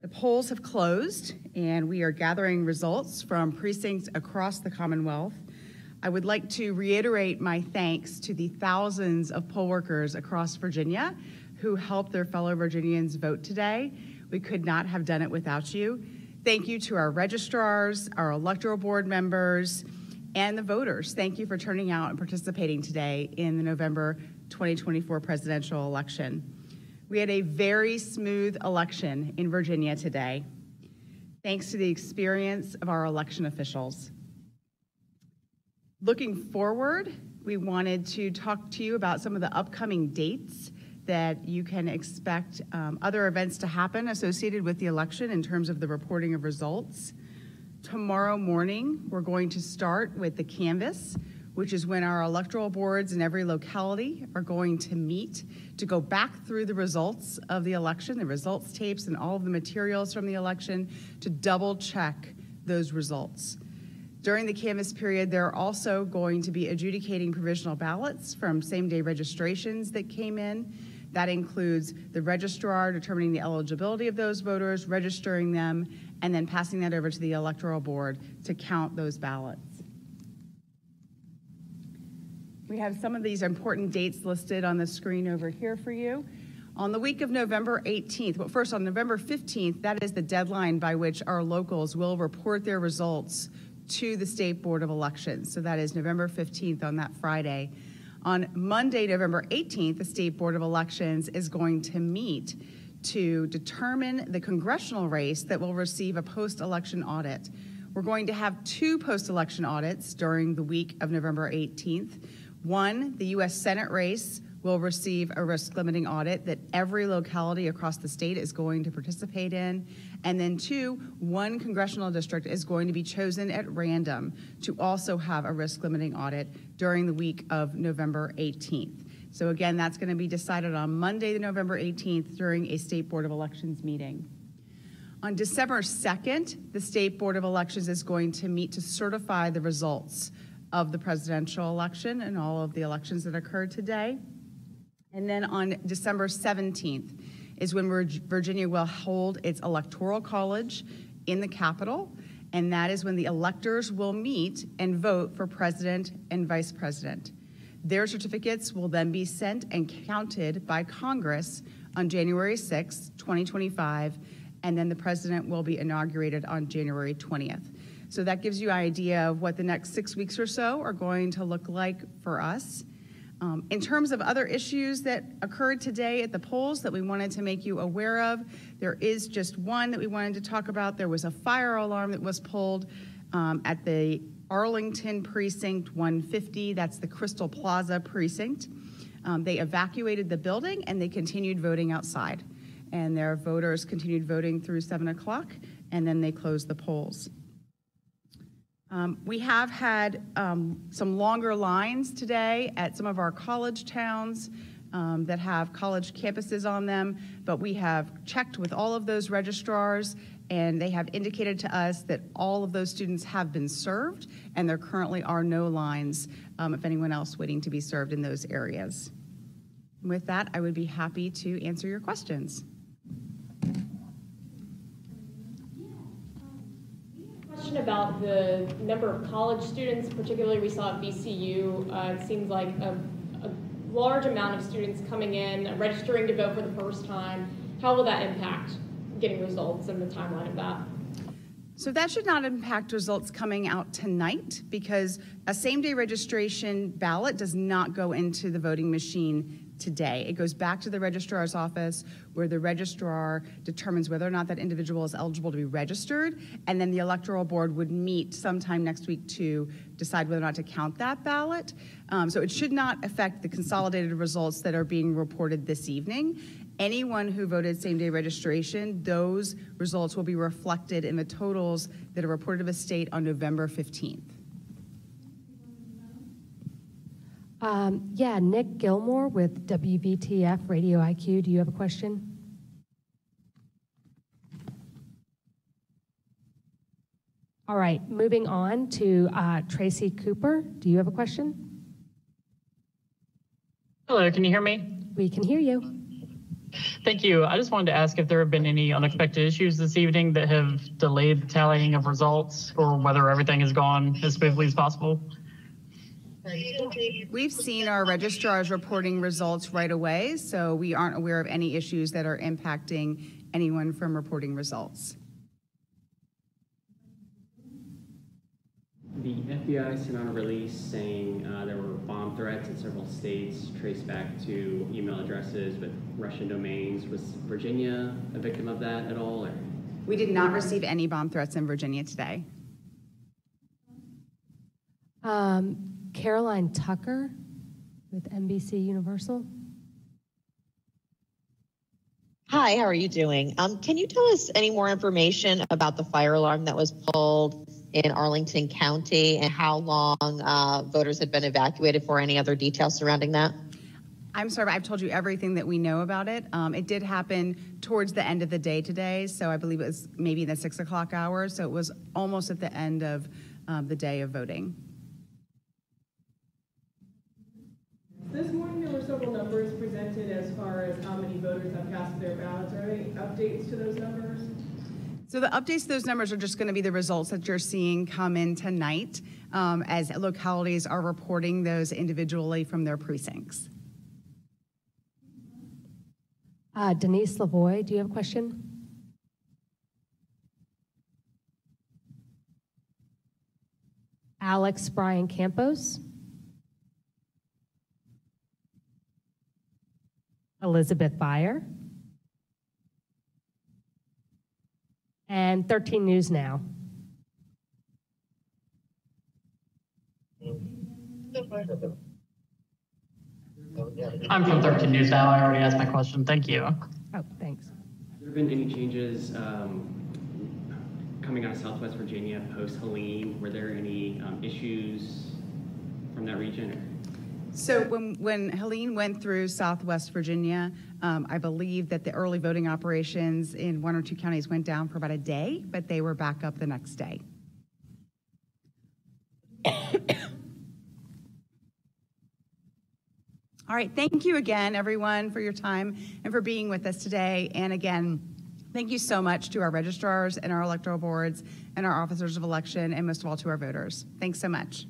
The polls have closed, and we are gathering results from precincts across the Commonwealth. I would like to reiterate my thanks to the thousands of poll workers across Virginia who helped their fellow Virginians vote today. We could not have done it without you. Thank you to our registrars, our electoral board members, and the voters. Thank you for turning out and participating today in the November 2024 presidential election. We had a very smooth election in Virginia today, thanks to the experience of our election officials. Looking forward, we wanted to talk to you about some of the upcoming dates that you can expect other events to happen associated with the election in terms of the reporting of results. Tomorrow morning, we're going to start with the canvass, which is when our electoral boards in every locality are going to meet to go back through the results of the election, the results tapes and all of the materials from the election to double check those results. During the canvass period, they're also going to be adjudicating provisional ballots from same-day registrations that came in. That includes the registrar determining the eligibility of those voters, registering them, and then passing that over to the electoral board to count those ballots. We have some of these important dates listed on the screen over here for you. On the week of November 18th, well, first on November 15th, that is the deadline by which our locals will report their results to the State Board of Elections. So that is November 15th on that Friday. On Monday, November 18th, the State Board of Elections is going to meet to determine the congressional race that will receive a post-election audit. We're going to have two post-election audits during the week of November 18th. One, the U.S. Senate race will receive a risk-limiting audit that every locality across the state is going to participate in. And then two, one congressional district is going to be chosen at random to also have a risk-limiting audit during the week of November 18th. So again, that's going to be decided on Monday, November 18th during a State Board of Elections meeting. On December 2nd, the State Board of Elections is going to meet to certify the results of the presidential election and all of the elections that occurred today. And then on December 17th is when Virginia will hold its electoral college in the Capitol, and that is when the electors will meet and vote for president and vice president. Their certificates will then be sent and counted by Congress on January 6, 2025, and then the president will be inaugurated on January 20th. So that gives you an idea of what the next 6 weeks or so are going to look like for us. In terms of other issues that occurred today at the polls that we wanted to make you aware of, there is just one that we wanted to talk about. There was a fire alarm that was pulled at the Arlington Precinct 150. That's the Crystal Plaza precinct. They evacuated the building and they continued voting outside. And their voters continued voting through 7 o'clock, and then they closed the polls. We have had some longer lines today at some of our college towns that have college campuses on them, but we have checked with all of those registrars, and they have indicated to us that all of those students have been served, and there currently are no lines if anyone else waiting to be served in those areas. With that, I would be happy to answer your questions. About the number of college students, particularly we saw at VCU, it seems like a large amount of students coming in, registering to vote for the first time. How will that impact getting results and the timeline of that? So that should not impact results coming out tonight, because a same-day registration ballot does not go into the voting machine today. It goes back to the registrar's office, where the registrar determines whether or not that individual is eligible to be registered, and then the electoral board would meet sometime next week to decide whether or not to count that ballot. So it should not affect the consolidated results that are being reported this evening. Anyone who voted same-day registration, those results will be reflected in the totals that are reported to the state on November 15th. Yeah, Nick Gilmore with WVTF Radio IQ. Do you have a question? All right, moving on to Tracy Cooper. Do you have a question? Hello, can you hear me? We can hear you. Thank you. I just wanted to ask if there have been any unexpected issues this evening that have delayed the tallying of results, or whether everything has gone as smoothly as possible. We've seen our registrars reporting results right away, so we aren't aware of any issues that are impacting anyone from reporting results. The FBI sent out a release saying there were bomb threats in several states traced back to email addresses with Russian domains. Was Virginia a victim of that at all? Or? We did not receive any bomb threats in Virginia today. Caroline Tucker with NBC Universal. Hi, how are you doing? Can you tell us any more information about the fire alarm that was pulled in Arlington County and how long voters had been evacuated for? Any other details surrounding that? I'm sorry, but I've told you everything that we know about it. It did happen towards the end of the day today, so I believe it was maybe in the 6 o'clock hour, so it was almost at the end of the day of voting. This morning there were several numbers presented as far as how many voters have cast their ballots. Are there any updates to those numbers? So the updates to those numbers are just going to be the results that you're seeing come in tonight as localities are reporting those individually from their precincts. Denise Lavoie, do you have a question? Alex Brian Campos. Elizabeth Byer. And 13 News Now. I'm from 13 News Now. I already asked my question. Thank you. Oh, thanks. Have there been any changes coming out of Southwest Virginia post-Helene? Were there any issues from that region? So when Helene went through Southwest Virginia, I believe that the early voting operations in 1 or 2 counties went down for about a day, but they were back up the next day. All right, thank you again, everyone, for your time and for being with us today. And again, thank you so much to our registrars and our electoral boards and our officers of election, and most of all to our voters. Thanks so much.